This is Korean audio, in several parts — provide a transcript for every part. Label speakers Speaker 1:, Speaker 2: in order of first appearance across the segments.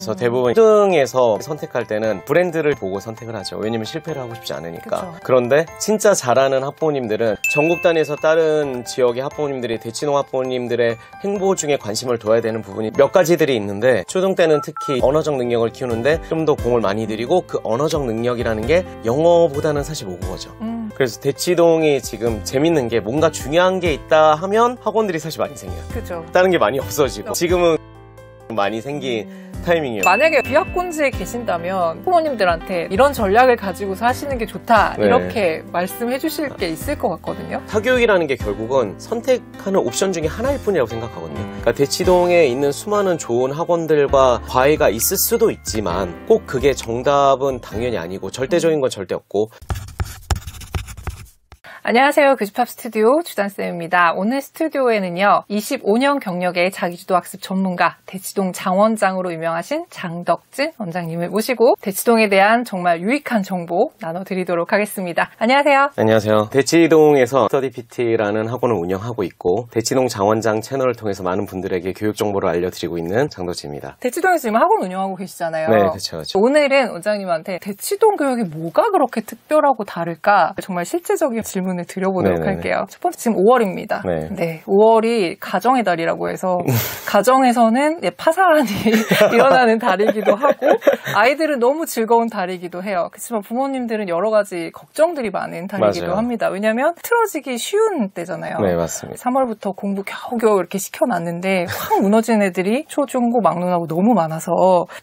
Speaker 1: 그래서 대부분 초등에서 선택할 때는 브랜드를 보고 선택을 하죠. 왜냐면 실패를 하고 싶지 않으니까.
Speaker 2: 그쵸.
Speaker 1: 그런데 진짜 잘하는 학부모님들은 전국 단위에서 다른 지역의 학부모님들이 대치동 학부모님들의 행보 중에 관심을 둬야 되는 부분이 몇 가지들이 있는데, 초등 때는 특히 언어적 능력을 키우는데 좀 더 공을 많이 들이고, 그 언어적 능력이라는 게 영어보다는 사실 모국어죠. 그래서 대치동이 지금 재밌는 게, 뭔가 중요한 게 있다 하면 학원들이 사실 많이 생겨요.
Speaker 2: 그죠.
Speaker 1: 다른 게 많이 없어지고, 지금은 많이 생긴 타이밍이에요.
Speaker 2: 만약에 비학군지에 계신다면 부모님들한테 이런 전략을 가지고서 하시는 게 좋다,
Speaker 1: 네.
Speaker 2: 이렇게 말씀해 주실 게 있을 것 같거든요.
Speaker 1: 사교육이라는 게 결국은 선택하는 옵션 중에 하나일 뿐이라고 생각하거든요. 그러니까 대치동에 있는 수많은 좋은 학원들과 과외가 있을 수도 있지만 꼭 그게 정답은 당연히 아니고, 절대적인 건 절대 없고.
Speaker 2: 안녕하세요. 교집합 스튜디오 주단쌤입니다. 오늘 스튜디오에는요, 25년 경력의 자기주도 학습 전문가, 대치동 장원장으로 유명하신 장덕진 원장님을 모시고 대치동에 대한 정말 유익한 정보 나눠드리도록 하겠습니다. 안녕하세요.
Speaker 1: 안녕하세요. 대치동에서 스터디PT라는 학원을 운영하고 있고, 대치동 장원장 채널을 통해서 많은 분들에게 교육 정보를 알려드리고 있는 장덕진입니다.
Speaker 2: 대치동에서 지금 학원 운영하고 계시잖아요.
Speaker 1: 네, 그렇죠.
Speaker 2: 오늘은 원장님한테 대치동 교육이 뭐가 그렇게 특별하고 다를까, 정말 실제적인 질문을 드려보도록
Speaker 1: 네네네.
Speaker 2: 할게요. 첫 번째, 지금 5월입니다.
Speaker 1: 네.
Speaker 2: 5월이 가정의 달이라고 해서 가정에서는 파산이 일어나는 달이기도 하고, 아이들은 너무 즐거운 달이기도 해요. 그렇지만 부모님들은 여러 가지 걱정들이 많은 달이기도
Speaker 1: 맞아요.
Speaker 2: 합니다. 왜냐하면 틀어지기 쉬운 때잖아요.
Speaker 1: 네, 맞습니다.
Speaker 2: 3월부터 공부 겨우겨우 이렇게 시켜놨는데 확 무너지는 애들이 초, 중고, 막론하고 너무 많아서.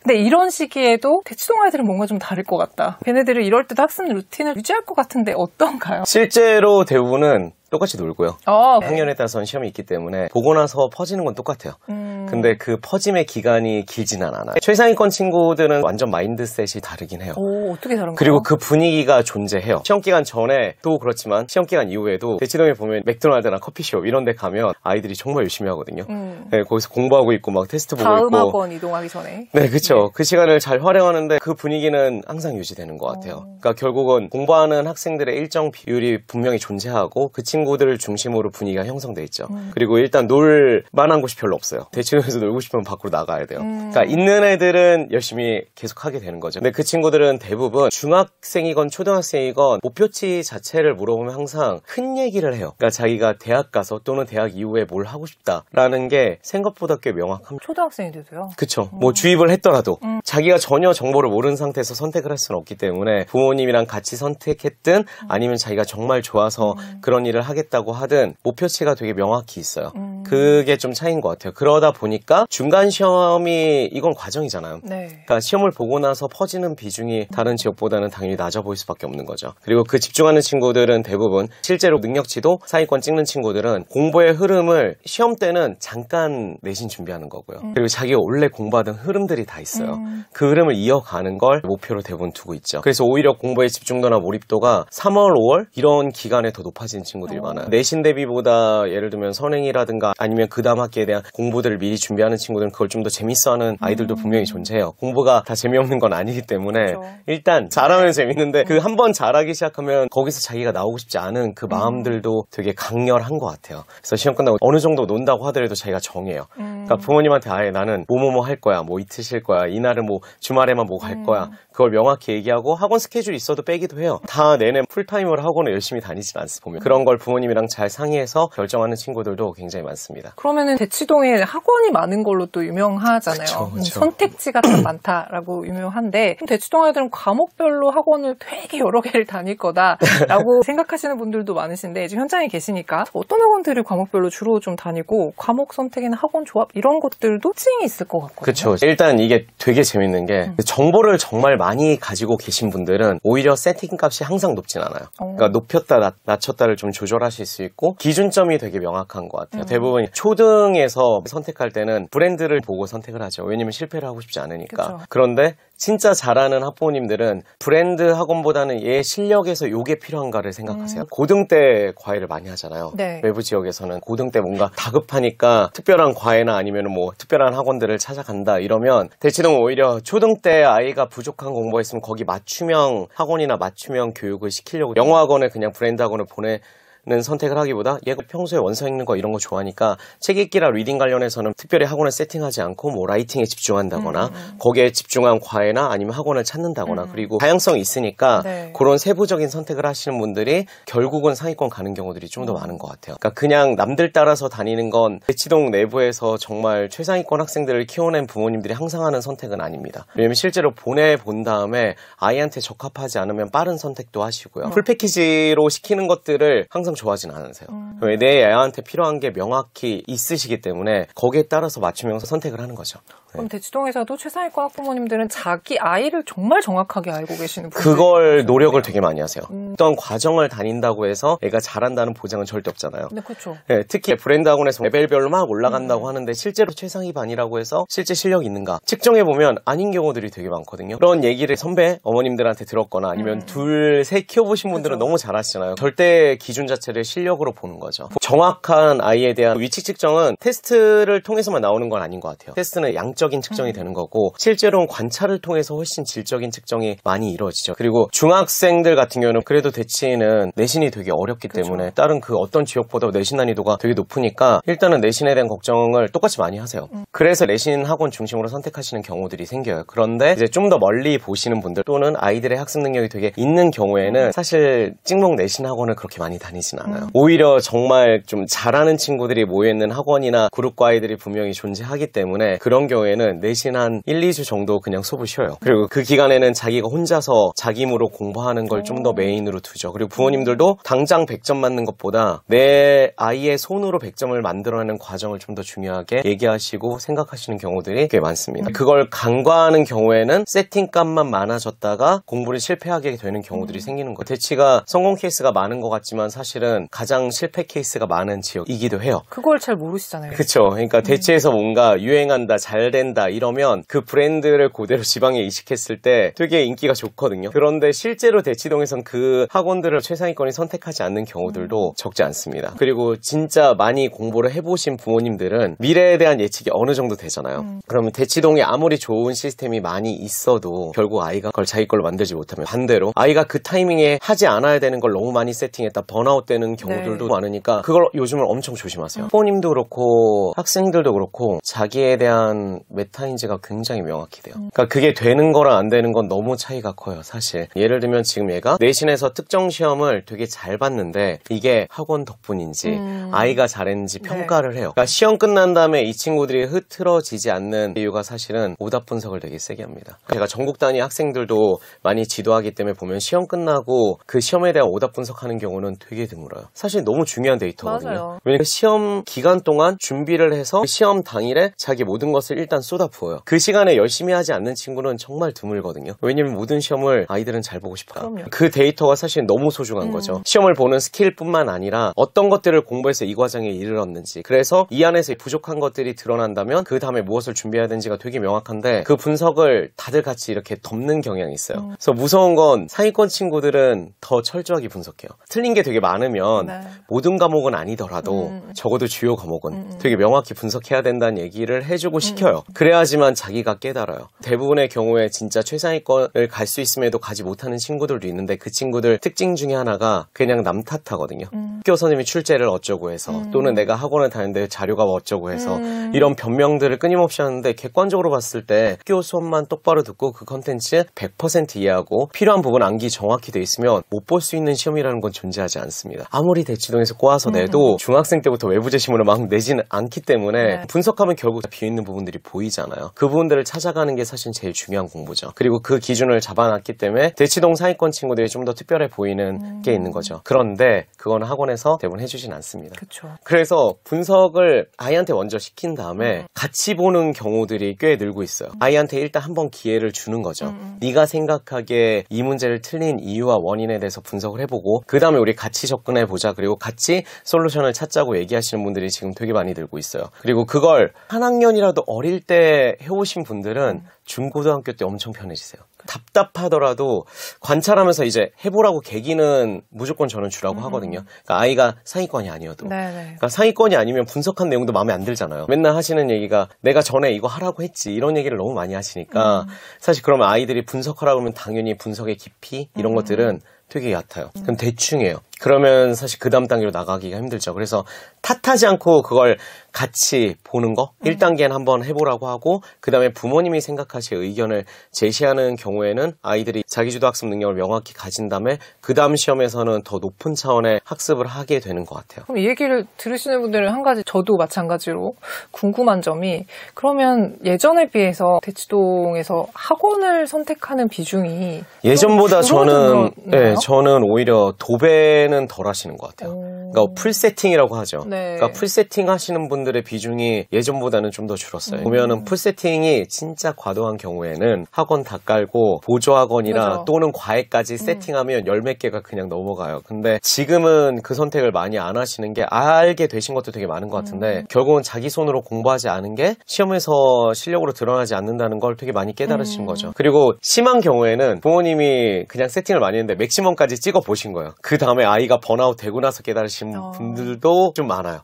Speaker 2: 근데 이런 시기에도 대치동 아이들은 뭔가 좀 다를 것 같다. 걔네들은 이럴 때도 학습 루틴을 유지할 것 같은데 어떤가요?
Speaker 1: 실제로 대부분은 똑같이 놀고요.
Speaker 2: 네.
Speaker 1: 학년에 따라서는 시험이 있기 때문에 보고 나서 퍼지는 건 똑같아요. 근데 그 퍼짐의 기간이 길지는 않아요. 최상위권 친구들은 완전 마인드셋이 다르긴 해요.
Speaker 2: 어떻게 다른가요?
Speaker 1: 그리고 그 분위기가 존재해요. 시험 기간 전에도 그렇지만 시험 기간 이후에도 대치동에 보면 맥도날드나 커피숍 이런 데 가면 아이들이 정말 열심히 하거든요. 네, 거기서 공부하고 있고 막 테스트 보고 있고.
Speaker 2: 다음 학원 이동하기 전에.
Speaker 1: 네, 그렇죠. 그 시간을 잘 활용하는데 그 분위기는 항상 유지되는 것 같아요. 그러니까 결국은 공부하는 학생들의 일정 비율이 분명히 존재하고, 그 친구들을 중심으로 분위기가 형성돼 있죠. 그리고 일단 놀 만한 곳이 별로 없어요. 대치동에서 놀고 싶으면 밖으로 나가야 돼요. 그러니까 있는 애들은 열심히 계속 하게 되는 거죠. 근데 그 친구들은 대부분 중학생이건 초등학생이건 목표치 자체를 물어보면 항상 큰 얘기를 해요. 그러니까 자기가 대학 가서 또는 대학 이후에 뭘 하고 싶다라는 게 생각보다 꽤 명확합니다.
Speaker 2: 초등학생인데도요?
Speaker 1: 그쵸. 뭐 주입을 했더라도 자기가 전혀 정보를 모르는 상태에서 선택을 할 수는 없기 때문에, 부모님이랑 같이 선택했든 아니면 자기가 정말 좋아서 그런 일을 하겠다고 하든 목표치가 되게 명확히 있어요. 그게 좀 차이인 것 같아요. 그러다 보니까 중간 시험이, 이건 과정이잖아요.
Speaker 2: 네.
Speaker 1: 그러니까 시험을 보고 나서 퍼지는 비중이 다른 지역보다는 당연히 낮아 보일 수밖에 없는 거죠. 그리고 그 집중하는 친구들은 대부분 실제로 능력치도 상위권 찍는 친구들은 공부의 흐름을 시험 때는 잠깐 내신 준비하는 거고요. 그리고 자기가 원래 공부하던 흐름들이 다 있어요. 그 흐름을 이어가는 걸 목표로 대부분 두고 있죠. 그래서 오히려 공부의 집중도나 몰입도가 3월, 5월 이런 기간에 더 높아지는 친구들이 많아요. 내신 대비보다 예를 들면 선행이라든가 아니면 그 다음 학기에 대한 공부들을 미리 준비하는 친구들은 그걸 좀 더 재밌어하는 아이들도 분명히 존재해요. 공부가 다 재미없는 건 아니기 때문에
Speaker 2: 그렇죠.
Speaker 1: 일단 잘하면 재밌는데, 그 한 번 잘하기 시작하면 거기서 자기가 나오고 싶지 않은 그 마음들도 되게 강렬한 것 같아요. 그래서 시험 끝나고 어느 정도 논다고 하더라도 자기가 정해요. 그러니까 부모님한테 아예 나는 뭐뭐뭐 할 거야, 뭐 이틀 쉴 거야, 이날은 뭐 주말에만 뭐 갈 거야, 그걸 명확히 얘기하고, 학원 스케줄이 있어도 빼기도 해요. 다 내내 풀타임으로 학원을 열심히 다니진 않습니다. 보면 그런 걸 부모님이랑 잘 상의해서 결정하는 친구들도 굉장히 많습니다.
Speaker 2: 그러면은 대치동에 학원이 많은 걸로 또 유명하잖아요.
Speaker 1: 그쵸.
Speaker 2: 선택지가 참 많다라고 유명한데, 그럼 대치동 아이들은 과목별로 학원을 되게 여러 개를 다닐 거다라고 생각하시는 분들도 많으신데, 지금 현장에 계시니까 어떤 학원들을 과목별로 주로 좀 다니고, 과목 선택이나 학원 조합 이런 것들도 특징이 있을 것 같거든요.
Speaker 1: 그렇죠. 일단 이게 되게 재밌는 게, 정보를 정말 많이 가지고 계신 분들은 오히려 세팅 값이 항상 높진 않아요. 그러니까 높였다 낮췄다를 좀 조절하실 수 있고, 기준점이 되게 명확한 것 같아요. 대부분 초등에서 선택할 때는 브랜드를 보고 선택을 하죠. 왜냐면 실패를 하고 싶지 않으니까.
Speaker 2: 그쵸.
Speaker 1: 그런데 진짜 잘하는 학부모님들은 브랜드 학원보다는 얘 실력에서 요게 필요한가를 생각하세요. 고등 때 과외를 많이 하잖아요.
Speaker 2: 네.
Speaker 1: 외부 지역에서는 고등 때 뭔가 다급하니까 특별한 과외나 아니면 뭐 특별한 학원들을 찾아간다 이러면, 대치동은 오히려 초등 때 아이가 부족한 공부가 있으면 거기 맞춤형 학원이나 맞춤형 교육을 시키려고 영어 학원을 그냥 브랜드 학원을 선택을 하기보다 얘가 평소에 원서 읽는 거 이런 거 좋아하니까 책 읽기랑 리딩 관련해서는 특별히 학원을 세팅하지 않고 뭐 라이팅에 집중한다거나 거기에 집중한 과외나 아니면 학원을 찾는다거나 그리고 다양성이 있으니까
Speaker 2: 네.
Speaker 1: 그런 세부적인 선택을 하시는 분들이 결국은 상위권 가는 경우들이 좀 더 많은 것 같아요. 그러니까 그냥 남들 따라서 다니는 건 대치동 내부에서 정말 최상위권 학생들을 키워낸 부모님들이 항상 하는 선택은 아닙니다. 왜냐면 실제로 보내본 다음에 아이한테 적합하지 않으면 빠른 선택도 하시고요. 풀 패키지로 시키는 것들을 항상 좋아하진 않으세요. 왜 내 애한테 필요한 게 명확히 있으시기 때문에 거기에 따라서 맞추면서 선택을 하는 거죠.
Speaker 2: 그럼 대치동에서도 최상위권 학부모님들은 자기 아이를 정말 정확하게 알고 계시는 분들
Speaker 1: 그걸 노력을 되게 많이 하세요. 어떤 과정을 다닌다고 해서 애가 잘한다는 보장은 절대 없잖아요.
Speaker 2: 네, 그렇죠.
Speaker 1: 네, 특히 브랜드 학원에서 레벨별로 막 올라간다고 하는데 실제로 최상위 반이라고 해서 실제 실력이 있는가 측정해보면 아닌 경우들이 되게 많거든요. 그런 얘기를 선배 어머님들한테 들었거나 아니면 둘, 셋 키워보신 분들은
Speaker 2: 그렇죠.
Speaker 1: 너무 잘하시잖아요. 절대 기준 자체를 실력으로 보는 거죠. 정확한 아이에 대한 위치 측정은 테스트를 통해서만 나오는 건 아닌 것 같아요. 테스트는 양적인 측정이 되는 거고 실제로는 관찰을 통해서 훨씬 질적인 측정이 많이 이루어지죠. 그리고 중학생들 같은 경우는 그래도 대치는 내신이 되게 어렵기 때문에 다른 그 어떤 지역보다 내신 난이도가 되게 높으니까 일단은 내신에 대한 걱정을 똑같이 많이 하세요. 그래서 내신 학원 중심으로 선택하시는 경우들이 생겨요. 그런데 이제 좀 더 멀리 보시는 분들 또는 아이들의 학습 능력이 되게 있는 경우에는 사실 찍먹 내신 학원을 그렇게 많이 다니진 않아요. 오히려 정말 좀 잘하는 친구들이 모여있는 학원이나 그룹과 아이들이 분명히 존재하기 때문에 그런 경우에는 내신 한 1, 2주 정도 그냥 수업을 쉬어요. 그리고 그 기간에는 자기가 혼자서 자기 힘으로 공부하는 걸 좀 더 메인으로 두죠. 그리고 부모님들도 당장 100점 맞는 것보다 내 아이의 손으로 100점을 만들어내는 과정을 좀 더 중요하게 얘기하시고 생각하시는 경우들이 꽤 많습니다. 그걸 간과하는 경우에는 세팅값만 많아졌다가 공부를 실패하게 되는 경우들이 생기는 거예요. 대치가 성공 케이스가 많은 것 같지만 사실은 가장 실패 케이스가 많은 지역이기도 해요.
Speaker 2: 그걸 잘 모르시잖아요.
Speaker 1: 그쵸. 그러니까 대치에서 뭔가 유행한다, 잘 된다 이러면 그 브랜드를 그대로 지방에 이식했을 때 되게 인기가 좋거든요. 그런데 실제로 대치동에선 그 학원들을 최상위권이 선택하지 않는 경우들도 적지 않습니다. 그리고 진짜 많이 공부를 해보신 부모님들은 미래에 대한 예측이 어느 정도 되잖아요. 그러면 대치동에 아무리 좋은 시스템이 많이 있어도 결국 아이가 그걸 자기 걸로 만들지 못하면 반대로 아이가 그 타이밍에 하지 않아야 되는 걸 너무 많이 세팅했다 번아웃 되는 경우들도 많으니까 그걸 요즘은 엄청 조심하세요. 부모님도 그렇고 학생들도 그렇고 자기에 대한 메타인지가 굉장히 명확히 돼요. 그러니까 그게 되는 거랑 안 되는 건 너무 차이가 커요, 사실. 예를 들면 지금 얘가 내신에서 특정 시험을 되게 잘 봤는데 이게 학원 덕분인지 아이가 잘했는지 평가를 해요. 그러니까 시험 끝난 다음에 이 친구들이 흐트러지지 않는 이유가 사실은 오답 분석을 되게 세게 합니다. 제가 전국 단위 학생들도 많이 지도하기 때문에 보면 시험 끝나고 그 시험에 대한 오답 분석하는 경우는 되게 드물어요. 사실 너무 중요한 데이터거든요.
Speaker 2: 맞아요.
Speaker 1: 왜냐면 시험 기간 동안 준비를 해서 시험 당일에 자기 모든 것을 일단 쏟아부어요. 그 시간에 열심히 하지 않는 친구는 정말 드물거든요. 왜냐면 모든 시험을 아이들은 잘 보고 싶다.
Speaker 2: 그럼요.
Speaker 1: 그 데이터가 사실 너무 소중한 거죠. 시험을 보는 스킬뿐만 아니라 어떤 것들을 공부해서 이 과정에 이르렀는지 그래서 이 안에서 부족한 것들이 드러난다면 그 다음에 무엇을 준비해야 되는지가 되게 명확한데 그 분석을 다들 같이 이렇게 덮는 경향이 있어요. 그래서 무서운 건 상위권 친구들은 더 철저하게 분석해요. 틀린 게 되게 많으면 모든 과목은 아니더라도 적어도 주요 과목은 되게 명확히 분석해야 된다는 얘기를 해주고 시켜요. 그래야지만 자기가 깨달아요. 대부분의 경우에 진짜 최상위권을 갈 수 있음에도 가지 못하는 친구들도 있는데 그 친구들 특징 중에 하나가 그냥 남 탓하거든요. 학교 선생님이 출제를 어쩌고 해서 또는 내가 학원을 다니는데 자료가 어쩌고 해서 이런 변명들을 끊임없이 하는데 객관적으로 봤을 때 학교 수업만 똑바로 듣고 그 컨텐츠 100% 이해하고 필요한 부분 암기 정확히 돼 있으면 못 볼 수 있는 시험이라는 건 존재하지 않습니다. 아무리 대치동에서 꼬아서 내도 중학생 때부터 외부 제시문을 막 내지는 않기 때문에 분석하면 결국 비어있는 부분들이 보이잖아요. 그 부분들을 찾아가는 게 사실 제일 중요한 공부죠. 그리고 그 기준을 잡아놨기 때문에 대치동 상위권 친구들이 좀 더 특별해 보이는 게 있는 거죠. 그런데 그건 학원에서 대부분 해주진 않습니다.
Speaker 2: 그쵸.
Speaker 1: 그래서 분석을 아이한테 먼저 시킨 다음에 같이 보는 경우들이 꽤 늘고 있어요. 아이한테 일단 한번 기회를 주는 거죠. 네가 생각하기에 이 문제를 틀린 이유와 원인에 대해서 분석을 해보고 그 다음에 우리 같이 접근해보자. 그리고 같이 솔루션을 찾자고 얘기하시는 분들이 지금 되게 많이 늘고 있어요. 그리고 그걸 한 학년이라도 어릴 때 해오신 분들은 중고등학교 때 엄청 편해지세요. 답답하더라도 관찰하면서 이제 해보라고 계기는 무조건 저는 주라고 하거든요. 그러니까 아이가 상위권이 아니어도. 그러니까 상위권이 아니면 분석한 내용도 마음에 안 들잖아요. 맨날 하시는 얘기가 내가 전에 이거 하라고 했지 이런 얘기를 너무 많이 하시니까 사실 그러면 아이들이 분석하라고 하면 당연히 분석의 깊이 이런 것들은 되게 얕아요. 그럼 대충해요. 그러면 사실 그 다음 단계로 나가기가 힘들죠. 그래서 탓하지 않고 그걸 같이 보는 거 1단계는 한번 해보라고 하고 그 다음에 부모님이 생각하실 의견을 제시하는 경우에는 아이들이 자기주도 학습 능력을 명확히 가진 다음에 그 다음 시험에서는 더 높은 차원의 학습을 하게 되는 것 같아요.
Speaker 2: 그럼 이 얘기를 들으시는 분들은 한 가지 저도 마찬가지로 궁금한 점이 그러면 예전에 비해서 대치동에서 학원을 선택하는 비중이
Speaker 1: 예전보다 저는 오히려 도배는 덜 하시는 것 같아요. 그러니까 풀 세팅이라고 하죠. 그러니까 풀 세팅 하시는 분들의 비중이 예전보다는 좀 더 줄었어요. 보면은 풀 세팅이 진짜 과도한 경우에는 학원 다 깔고 보조 학원이나 또는 과외까지 세팅하면 열 몇 개가 그냥 넘어가요. 근데 지금은 그 선택을 많이 안 하시는 게 알게 되신 것도 되게 많은 것 같은데 결국은 자기 손으로 공부하지 않은 게 시험에서 실력으로 드러나지 않는다는 걸 되게 많이 깨달으신 거죠. 그리고 심한 경우에는 부모님이 그냥 세팅을 많이 했는데 맥시멈까지 찍어 보신 거예요. 그 다음에 아이가 번아웃 되고 나서 깨달으신 분들도 좀 많아요.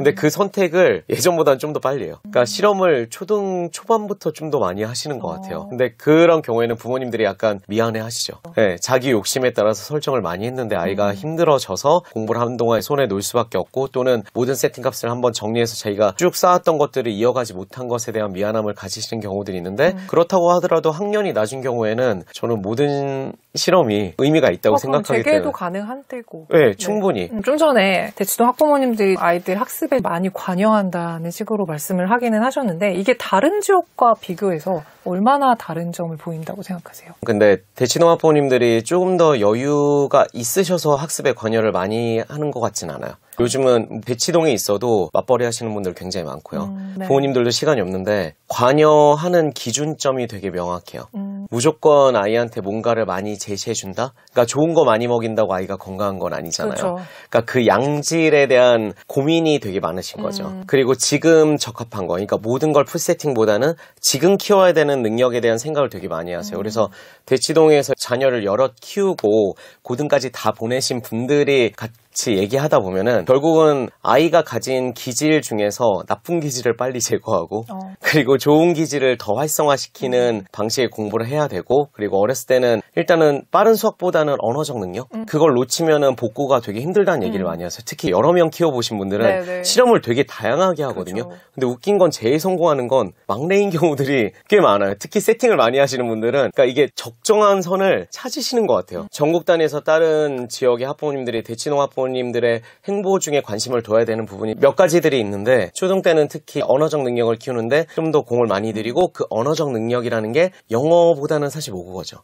Speaker 1: 근데 그 선택을 예전보다는 좀 더 빨리 해요. 그러니까 실험을 초등 초반부터 좀 더 많이 하시는 것 같아요. 근데 그런 경우에는 부모님들이 약간 미안해 하시죠. 네, 자기 욕심에 따라서 설정을 많이 했는데 아이가 힘들어져서 공부를 한동안 손에 놓을 수밖에 없고 또는 모든 세팅 값을 한번 정리해서 자기가 쭉 쌓았던 것들을 이어가지 못한 것에 대한 미안함을 가지시는 경우들이 있는데 그렇다고 하더라도 학년이 낮은 경우에는 저는 모든 실험이 의미가 있다고 생각하기 때문에
Speaker 2: 재개도 가능한 때고.
Speaker 1: 네, 충분히.
Speaker 2: 좀 전에 대치동 학부모님들이 아이들 학습에 많이 관여한다는 식으로 말씀을 하기는 하셨는데 이게 다른 지역과 비교해서 얼마나 다른 점을 보인다고 생각하세요?
Speaker 1: 근데 대치동 학부모님들이 조금 더 여유가 있으셔서 학습에 관여를 많이 하는 것 같진 않아요. 요즘은 대치동에 있어도 맞벌이 하시는 분들 굉장히 많고요. 부모님들도 시간이 없는데 관여하는 기준점이 되게 명확해요. 무조건 아이한테 뭔가를 많이 제시해준다? 그러니까 좋은 거 많이 먹인다고 아이가 건강한 건 아니잖아요.
Speaker 2: 그렇죠.
Speaker 1: 그러니까 그 양질에 대한 고민이 되게 많으신 거죠. 그리고 지금 적합한 거, 그러니까 모든 걸 풀세팅보다는 지금 키워야 되는 능력에 대한 생각을 되게 많이 하세요. 그래서 대치동에서 자녀를 여럿 키우고 고등까지 다 보내신 분들이 같이 얘기하다 보면은 결국은 아이가 가진 기질 중에서 나쁜 기질을 빨리 제거하고 그리고 좋은 기질을 더 활성화시키는 방식의 공부를 해야 되고 그리고 어렸을 때는 일단은 빠른 수학보다는 언어적 능력 그걸 놓치면은 복구가 되게 힘들다는 얘기를 많이 하세요. 특히 여러 명 키워보신 분들은 실험을 되게 다양하게 하거든요. 그렇죠. 근데 웃긴 건 제일 성공하는 건 막내인 경우들이 꽤 많아요. 특히 세팅을 많이 하시는 분들은 그러니까 이게 적정한 선을 찾으시는 것 같아요. 전국 단위에서 다른 지역의 학부모님들이 대치동 학부모님들의 행보 중에 관심을 둬야 되는 부분이 몇 가지들이 있는데 초등 때는 특히 언어적 능력을 키우는데 좀 더 공을 많이 들이고 그 언어적 능력이라는 게 영어보다는 사실 모국어죠.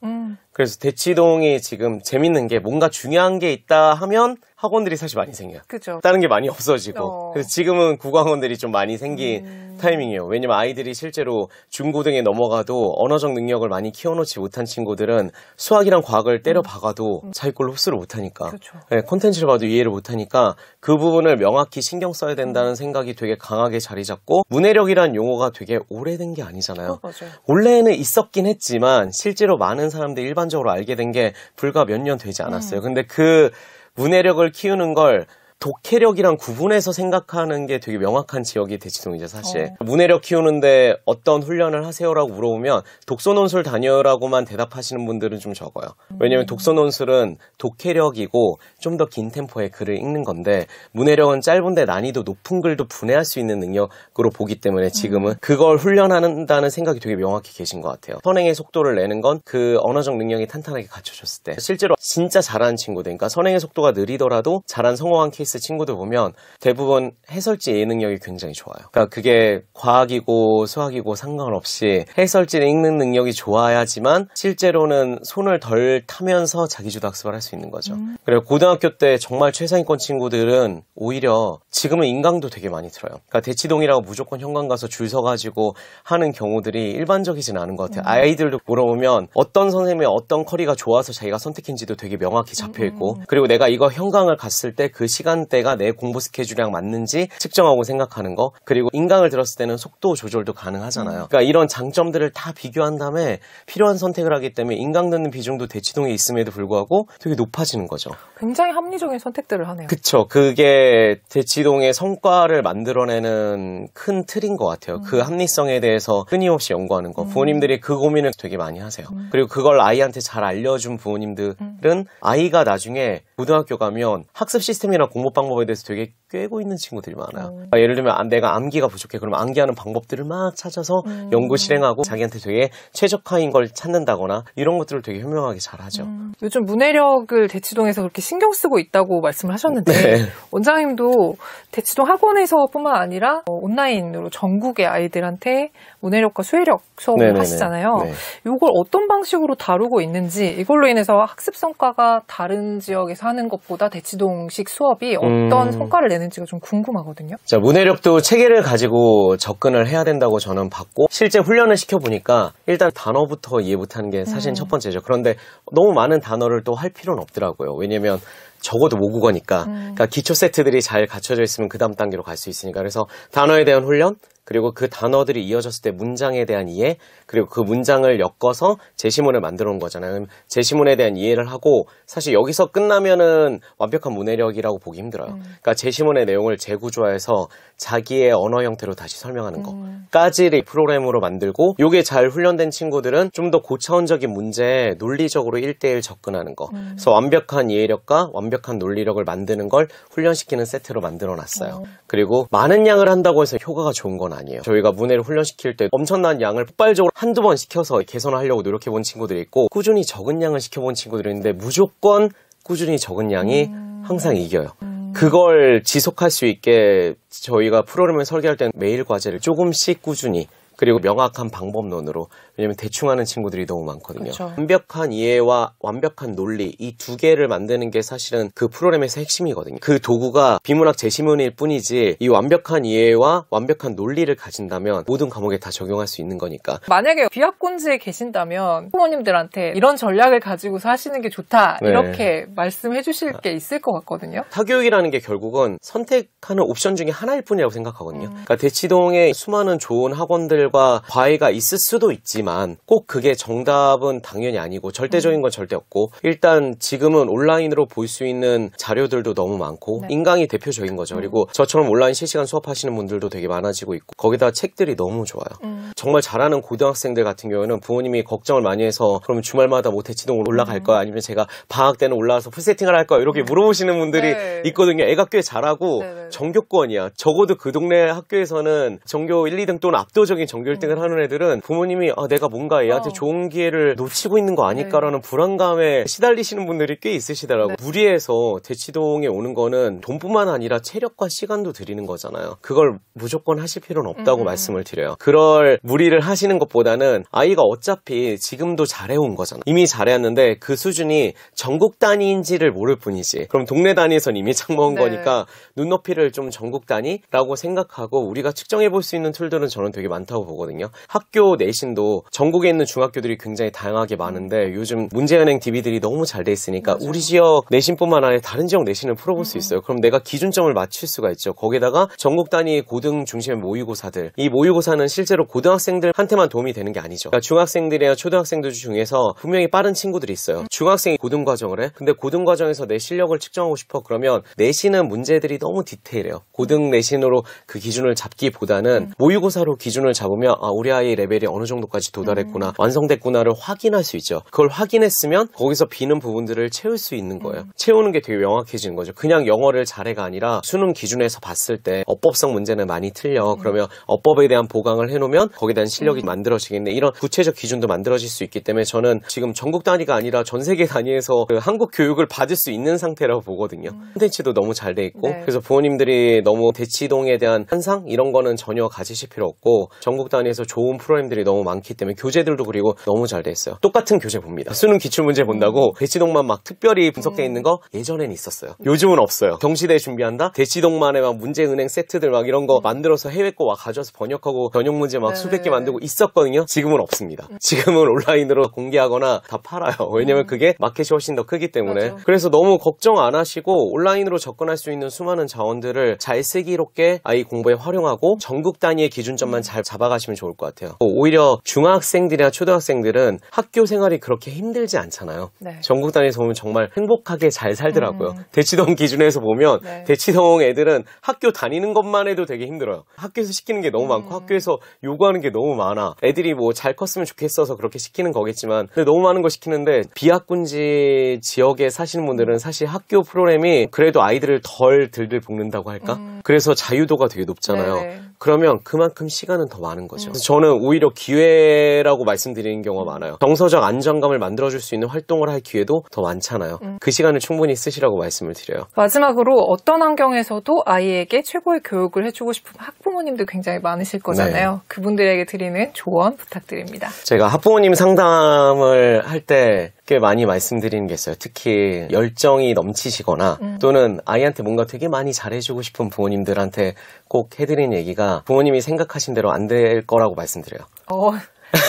Speaker 1: 그래서 대치동이 지금 재밌는 게 뭔가 중요한 게 있다 하면 학원들이 사실 많이 생겨요.
Speaker 2: 그죠.
Speaker 1: 다른 게 많이 없어지고. 그래서 지금은 국어학원들이 좀 많이 생긴 타이밍이에요. 왜냐면 아이들이 실제로 중고등에 넘어가도 언어적 능력을 많이 키워놓지 못한 친구들은 수학이랑 과학을 때려 박아도 자기 걸로 흡수를 못하니까. 네, 콘텐츠를 봐도 이해를 못하니까 그 부분을 명확히 신경 써야 된다는 생각이 되게 강하게 자리 잡고 문해력이란 용어가 되게 오래된 게 아니잖아요.
Speaker 2: 맞아요.
Speaker 1: 원래는 있었긴 했지만 실제로 많은 사람들이 일반적으로 알게 된 게 불과 몇 년 되지 않았어요. 근데 그 문해력을 키우는 걸 독해력이랑 구분해서 생각하는 게 되게 명확한 지역이 대치동이죠, 사실. 문해력 키우는데 어떤 훈련을 하세요라고 물어보면 독서논술 다녀라고만 대답하시는 분들은 좀 적어요. 왜냐면 독서논술은 독해력이고 좀 더 긴 템포의 글을 읽는 건데 문해력은 짧은데 난이도 높은 글도 분해할 수 있는 능력으로 보기 때문에 지금은 그걸 훈련한다는 생각이 되게 명확히 계신 것 같아요. 선행의 속도를 내는 건 그 언어적 능력이 탄탄하게 갖춰졌을 때 실제로 진짜 잘하는 친구들, 그러니까 선행의 속도가 느리더라도 잘한 성공한 케이스 친구들 보면 대부분 해설지 이해 능력이 굉장히 좋아요. 그러니까 그게 과학이고 수학이고 상관없이 해설지를 읽는 능력이 좋아야지만 실제로는 손을 덜 타면서 자기주도 학습을 할 수 있는 거죠. 그리고 고등학교 때 정말 최상위권 친구들은 오히려 지금은 인강도 되게 많이 들어요. 그러니까 대치동이라고 무조건 현관 가서 줄 서가지고 하는 경우들이 일반적이진 않은 것 같아요. 아이들도 물어보면 어떤 선생님의 어떤 커리가 좋아서 자기가 선택했는지도 되게 명확히 잡혀있고 그리고 내가 이거 현강을 갔을 때 그 시간 시간대가 내 공부 스케줄이랑 맞는지 측정하고 생각하는 거, 그리고 인강을 들었을 때는 속도 조절도 가능하잖아요. 그러니까 이런 장점들을 다 비교한 다음에 필요한 선택을 하기 때문에 인강 듣는 비중도 대치동에 있음에도 불구하고 되게 높아지는 거죠.
Speaker 2: 굉장히 합리적인 선택들을 하네요.
Speaker 1: 그쵸. 그게 대치동의 성과를 만들어내는 큰 틀인 것 같아요. 그 합리성에 대해서 끊임없이 연구하는 거. 부모님들이 그 고민을 되게 많이 하세요. 그리고 그걸 아이한테 잘 알려준 부모님들은 아이가 나중에 고등학교 가면 학습 시스템이나 공부 방법에 대해서 되게 꿰고 있는 친구들이 많아요. 그러니까 예를 들면 내가 암기가 부족해. 그러면 암기하는 방법들을 막 찾아서 연구 실행하고 자기한테 되게 최적화인 걸 찾는다거나 이런 것들을 되게 현명하게 잘하죠.
Speaker 2: 요즘 문해력을 대치동에서 그렇게 신경 쓰고 있다고 말씀을 하셨는데
Speaker 1: 네.
Speaker 2: 원장님도 대치동 학원에서뿐만 아니라 온라인으로 전국의 아이들한테 문해력과 수해력 수업을
Speaker 1: 네네네.
Speaker 2: 하시잖아요.
Speaker 1: 네.
Speaker 2: 이걸 어떤 방식으로 다루고 있는지, 이걸로 인해서 학습 성과가 다른 지역에서 하는 것보다 대치동식 수업이 어떤 성과를 내는지가 좀 궁금하거든요.
Speaker 1: 자, 문해력도 체계를 가지고 접근을 해야 된다고 저는 봤고, 실제 훈련을 시켜보니까 일단 단어부터 이해 못하는 게 사실 첫 번째죠. 그런데 너무 많은 단어를 또 할 필요는 없더라고요. 왜냐면 적어도 모국어니까. 그러니까 기초 세트들이 잘 갖춰져 있으면 그 다음 단계로 갈 수 있으니까. 그래서 단어에 대한 훈련, 그리고 그 단어들이 이어졌을 때 문장에 대한 이해, 그리고 그 문장을 엮어서 제시문을 만들어 놓은 거잖아요. 그럼 제시문에 대한 이해를 하고, 사실 여기서 끝나면은 완벽한 문해력이라고 보기 힘들어요. 그러니까 제시문의 내용을 재구조화해서 자기의 언어 형태로 다시 설명하는 거까지를 프로그램으로 만들고, 요게 잘 훈련된 친구들은 좀 더 고차원적인 문제에 논리적으로 1대1 접근하는 거. 그래서 완벽한 이해력과 완벽한 논리력을 만드는 걸 훈련시키는 세트로 만들어 놨어요. 그리고 많은 양을 한다고 해서 효과가 좋은 건 아니에요. 저희가 문해를 훈련시킬 때 엄청난 양을 폭발적으로 한두 번 시켜서 개선하려고 노력해본 친구들이 있고, 꾸준히 적은 양을 시켜본 친구들이 있는데 무조건 꾸준히 적은 양이 항상 이겨요. 그걸 지속할 수 있게 저희가 프로그램을 설계할 때는 매일 과제를 조금씩 꾸준히, 그리고 명확한 방법론으로, 왜냐면 대충 하는 친구들이 너무 많거든요.
Speaker 2: 그쵸.
Speaker 1: 완벽한 이해와 완벽한 논리, 이 두 개를 만드는 게 사실은 그 프로그램에서 핵심이거든요. 그 도구가 비문학 제시문일 뿐이지, 이 완벽한 이해와 완벽한 논리를 가진다면 모든 과목에 다 적용할 수 있는 거니까.
Speaker 2: 만약에 비학군지에 계신다면 부모님들한테 이런 전략을 가지고서 하시는 게 좋다,
Speaker 1: 네.
Speaker 2: 이렇게 말씀해 주실 게 있을 것 같거든요.
Speaker 1: 사교육이라는 게 결국은 선택하는 옵션 중에 하나일 뿐이라고 생각하거든요. 그러니까 대치동에 수많은 좋은 학원들과 과외가 있을 수도 있지만 꼭 그게 정답은 당연히 아니고 절대적인 건 절대 없고, 일단 지금은 온라인으로 볼 수 있는 자료들도 너무 많고,
Speaker 2: 네.
Speaker 1: 인강이 대표적인 거죠. 그리고 저처럼 온라인 실시간 수업하시는 분들도 되게 많아지고 있고, 거기다 책들이 너무 좋아요. 정말 잘하는 고등학생들 같은 경우는 부모님이 걱정을 많이 해서 그럼 주말마다 뭐 대치동 올라갈 거야, 아니면 제가 방학 때는 올라와서 풀세팅을 할 거야, 이렇게 물어보시는 분들이
Speaker 2: 네.
Speaker 1: 있거든요. 애가 꽤 잘하고
Speaker 2: 네네.
Speaker 1: 전교권이야. 적어도 그 동네 학교에서는 전교 1, 2등 또는 압도적인 전교 1등을 하는 애들은 부모님이 내가 뭔가 얘한테 좋은 기회를 놓치고 있는 거 아닐까라는 불안감에 시달리시는 분들이 꽤 있으시더라고요. 무리해서 대치동에 오는 거는 돈뿐만 아니라 체력과 시간도 들이는 거잖아요. 그걸 무조건 하실 필요는 없다고 말씀을 드려요. 그럴 무리를 하시는 것보다는 아이가 어차피 지금도 잘해온 거잖아요. 이미 잘해왔는데 그 수준이 전국 단위인지를 모를 뿐이지. 그럼 동네 단위에선 이미 장먹은
Speaker 2: 네.
Speaker 1: 거니까 눈높이를 좀 전국 단위라고 생각하고 우리가 측정해 볼 수 있는 툴들은 저는 되게 많다고 보거든요. 학교 내신도 전국에 있는 중학교들이 굉장히 다양하게 많은데 요즘 문제은행 DB들이 너무 잘 돼 있으니까
Speaker 2: 맞아요.
Speaker 1: 우리 지역 내신뿐만 아니라 다른 지역 내신을 풀어볼 수 있어요. 그럼 내가 기준점을 맞출 수가 있죠. 거기다가 전국 단위 고등 중심의 모의고사들, 이 모의고사는 실제로 고등학생들한테만 도움이 되는 게 아니죠. 그러니까 중학생들이나 초등학생들 중에서 분명히 빠른 친구들이 있어요. 중학생이 고등과정을 해. 근데 고등과정에서 내 실력을 측정하고 싶어. 그러면 내신은 문제들이 너무 디테일해요. 고등 내신으로 그 기준을 잡기보다는 모의고사로 기준을 잡으면 우리 아이의 레벨이 어느 정도까지 도달했구나, 완성됐구나를 확인할 수 있죠. 그걸 확인했으면 거기서 비는 부분들을 채울 수 있는 거예요. 채우는 게 되게 명확해지는 거죠. 그냥 영어를 잘해가 아니라 수능 기준에서 봤을 때 어법성 문제는 많이 틀려. 그러면 어법에 대한 보강을 해놓으면 거기에 대한 실력이 만들어지겠네. 이런 구체적 기준도 만들어질 수 있기 때문에 저는 지금 전국 단위가 아니라 전 세계 단위에서 그 한국 교육을 받을 수 있는 상태라고 보거든요. 콘텐츠도 너무 잘 돼 있고.
Speaker 2: 네.
Speaker 1: 그래서 부모님들이 너무 대치동에 대한 환상 이런 거는 전혀 가지실 필요 없고, 전국 단위에서 좋은 프로그램들이 너무 많기 때문에 그다음에 교재들도 그리고 너무 잘 돼 있어요. 똑같은 교재 봅니다. 수능 기출문제 본다고 대치동만 막 특별히 분석돼 있는 거 예전엔 있었어요. 요즘은 없어요. 경시대 준비한다? 대치동만의 막 문제은행 세트들 막 이런 거 만들어서 해외 거 막 가져와서 번역하고 변형 문제 막 수백 개 만들고 있었거든요. 지금은 없습니다. 지금은 온라인으로 공개하거나 다 팔아요. 왜냐면 그게 마켓이 훨씬 더 크기 때문에.
Speaker 2: 맞아.
Speaker 1: 그래서 너무 걱정 안 하시고 온라인으로 접근할 수 있는 수많은 자원들을 잘 슬기롭게 아이 공부에 활용하고 전국 단위의 기준점만 잘 잡아가시면 좋을 것 같아요. 오히려 중학생들이나 초등학생들은 학교 생활이 그렇게 힘들지 않잖아요.
Speaker 2: 네.
Speaker 1: 전국 단위에서 보면 정말 행복하게 잘 살더라고요. 대치동 기준에서 보면
Speaker 2: 네.
Speaker 1: 대치동 애들은 학교 다니는 것만 해도 되게 힘들어요. 학교에서 시키는 게 너무 많고 학교에서 요구하는 게 너무 많아. 애들이 뭐 잘 컸으면 좋겠어서 그렇게 시키는 거겠지만 근데 너무 많은 거 시키는데 비학군지 지역에 사시는 분들은 사실 학교 프로그램이 그래도 아이들을 덜 들들 볶는다고 할까? 그래서 자유도가 되게 높잖아요.
Speaker 2: 네.
Speaker 1: 그러면 그만큼 시간은 더 많은 거죠. 그래서 저는 오히려 기회라고 말씀드리는 경우가 많아요. 정서적 안정감을 만들어줄 수 있는 활동을 할 기회도 더 많잖아요. 그 시간을 충분히 쓰시라고 말씀을 드려요.
Speaker 2: 마지막으로 어떤 환경에서도 아이에게 최고의 교육을 해주고 싶은 학부모님들 굉장히 많으실 거잖아요.
Speaker 1: 네.
Speaker 2: 그분들에게 드리는 조언 부탁드립니다.
Speaker 1: 제가 학부모님 상담을 할 때 꽤 많이 말씀드리는 게 있어요. 특히 열정이 넘치시거나 또는 아이한테 뭔가 되게 많이 잘해주고 싶은 부모님들한테 꼭 해드리는 얘기가 부모님이 생각하신 대로 안 될 거라고 말씀드려요.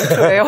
Speaker 2: 그래요?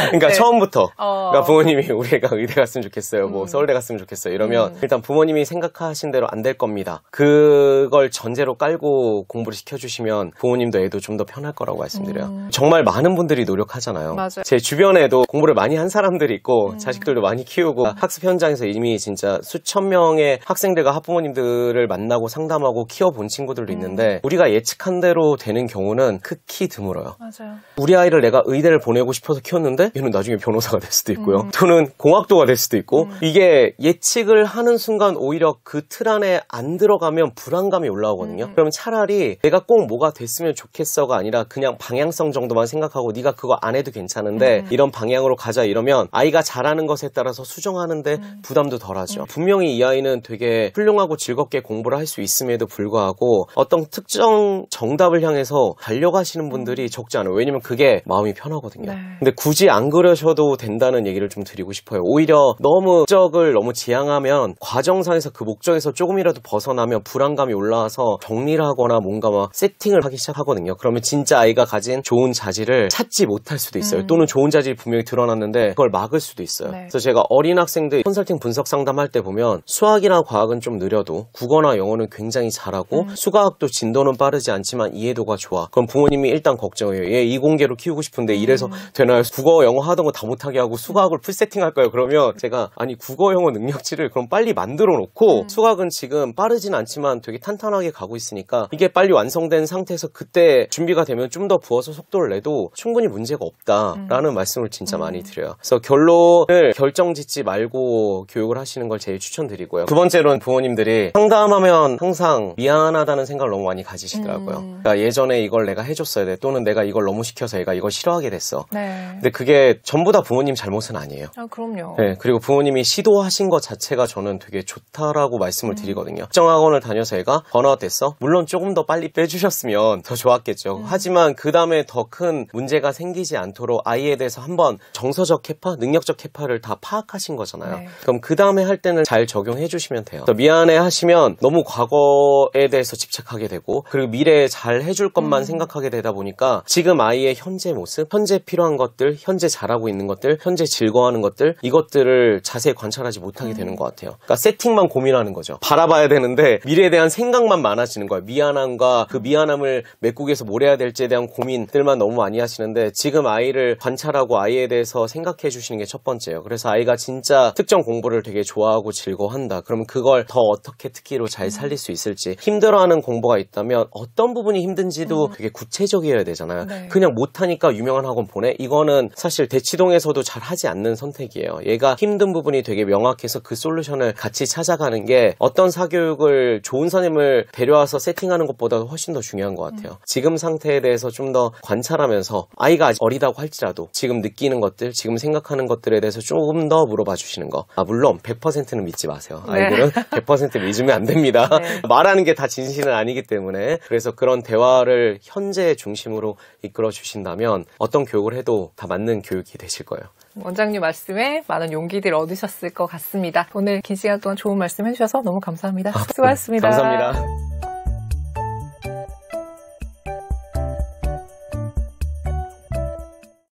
Speaker 1: 그러니까
Speaker 2: 네.
Speaker 1: 처음부터 그러니까 부모님이 우리 애가 의대 갔으면 좋겠어요. 뭐 서울대 갔으면 좋겠어요. 이러면 일단 부모님이 생각하신 대로 안 될 겁니다. 그걸 전제로 깔고 공부를 시켜주시면 부모님도 애도 좀 더 편할 거라고 말씀드려요. 정말 많은 분들이 노력하잖아요.
Speaker 2: 맞아요.
Speaker 1: 제 주변에도 공부를 많이 한 사람들이 있고 자식들도 많이 키우고 학습 현장에서 이미 진짜 수천 명의 학생들과 학부모님들을 만나고 상담하고 키워본 친구들도 있는데 우리가 예측한 대로 되는 경우는 극히 드물어요.
Speaker 2: 맞아요.
Speaker 1: 우리 아이를 내가 의대를 보내고 싶어서 키웠는데 얘는 나중에 변호사가 될 수도 있고요. 또는 공학도가 될 수도 있고 이게 예측을 하는 순간 오히려 그 틀 안에 안 들어가면 불안감이 올라오거든요. 그럼 차라리 내가 꼭 뭐가 됐으면 좋겠어가 아니라 그냥 방향성 정도만 생각하고 네가 그거 안 해도 괜찮은데 이런 방향으로 가자 이러면 아이가 잘하는 것에 따라서 수정하는데 부담도 덜하죠. 분명히 이 아이는 되게 훌륭하고 즐겁게 공부를 할 수 있음에도 불구하고 어떤 특정 정답을 향해서 달려가시는 분들이 적지 않아요. 왜냐면 그게 마음이 편하거든요.
Speaker 2: 네.
Speaker 1: 근데 굳이 안 그러셔도 된다는 얘기를 좀 드리고 싶어요. 오히려 너무 목적을 너무 지향하면 과정상에서 그 목적에서 조금이라도 벗어나면 불안감이 올라와서 정리를 하거나 뭔가 막 세팅을 하기 시작하거든요. 그러면 진짜 아이가 가진 좋은 자질을 찾지 못할 수도 있어요. 또는 좋은 자질이 분명히 드러났는데 그걸 막을 수도 있어요.
Speaker 2: 네.
Speaker 1: 그래서 제가 어린 학생들 컨설팅 분석 상담할 때 보면 수학이나 과학은 좀 느려도 국어나 영어는 굉장히 잘하고 수과학도 진도는 빠르지 않지만 이해도가 좋아. 그럼 부모님이 일단 걱정해요. 얘 이공계로 키우고 싶은데 이래서 되나요? 국어, 영어 하던 거 다 못하게 하고 수학을 풀 세팅할까요? 그러면 제가 아니 국어, 영어 능력치를 그럼 빨리 만들어 놓고 수학은 지금 빠르진 않지만 되게 탄탄하게 가고 있으니까 이게 빨리 완성된 상태에서 그때 준비가 되면 좀 더 부어서 속도를 내도 충분히 문제가 없다라는 말씀을 진짜 많이 드려요. 그래서 결론을 결정짓지 말고 교육을 하시는 걸 제일 추천드리고요. 두 번째로는 부모님들이 상담하면 항상 미안하다는 생각을 너무 많이 가지시더라고요. 그러니까 예전에 이걸 내가 해줬어야 돼 또는 내가 이걸 너무 시켜서 얘가 이걸 싫어하게 됐어.
Speaker 2: 네.
Speaker 1: 근데 그게 전부 다 부모님 잘못은 아니에요.
Speaker 2: 그럼요.
Speaker 1: 네, 그리고 부모님이 시도하신 것 자체가 저는 되게 좋다라고 말씀을 드리거든요. 특정학원을 다녀서 애가 번아웃 됐어? 물론 조금 더 빨리 빼주셨으면 더 좋았겠죠. 하지만 그 다음에 더 큰 문제가 생기지 않도록 아이에 대해서 한번 정서적 캐파, 능력적 캐파를 다 파악하신 거잖아요.
Speaker 2: 네.
Speaker 1: 그럼 그 다음에 할 때는 잘 적용해 주시면 돼요. 미안해 하시면 너무 과거에 대해서 집착하게 되고 그리고 미래에 잘 해줄 것만 생각하게 되다 보니까 지금 아이의 현재 모습, 현재 필요한 것들, 현재 잘하고 있는 것들, 현재 즐거워하는 것들 이것들을 자세히 관찰하지 못하게 되는 것 같아요. 그러니까 세팅만 고민하는 거죠. 바라봐야 되는데 미래에 대한 생각만 많아지는 거예요. 미안함과 그 미안함을 메꾸기에서 뭘 해야 될지에 대한 고민들만 너무 많이 하시는데 지금 아이를 관찰하고 아이에 대해서 생각해 주시는 게 첫 번째예요. 그래서 아이가 진짜 특정 공부를 되게 좋아하고 즐거워한다. 그러면 그걸 더 어떻게 특기로 잘 살릴 수 있을지 힘들어하는 공부가 있다면 어떤 부분이 힘든지도 되게 구체적이어야 되잖아요.
Speaker 2: 네.
Speaker 1: 그냥 못하니까 유명한 학원 보내? 이거는 사실 대치동에서도 잘 하지 않는 선택이에요. 얘가 힘든 부분이 되게 명확해서 그 솔루션을 같이 찾아가는 게 어떤 사교육을 좋은 선생님을 데려와서 세팅하는 것보다 훨씬 더 중요한 것 같아요. 지금 상태에 대해서 좀 더 관찰하면서 아이가 아직 어리다고 할지라도 지금 느끼는 것들, 지금 생각하는 것들에 대해서 조금 더 물어봐 주시는 거. 물론 100%는 믿지 마세요. 아이들은 100% 믿으면 안 됩니다.
Speaker 2: 네.
Speaker 1: 말하는 게 다 진실은 아니기 때문에 그래서 그런 대화를 현재 중심으로 이끌어 주신다면 어떤 어떤 교육을 해도 다 맞는 교육이 되실 거예요.
Speaker 2: 원장님 말씀에 많은 용기들 얻으셨을 것 같습니다. 오늘 긴 시간 동안 좋은 말씀 해주셔서 너무 감사합니다. 수고하셨습니다.
Speaker 1: 감사합니다.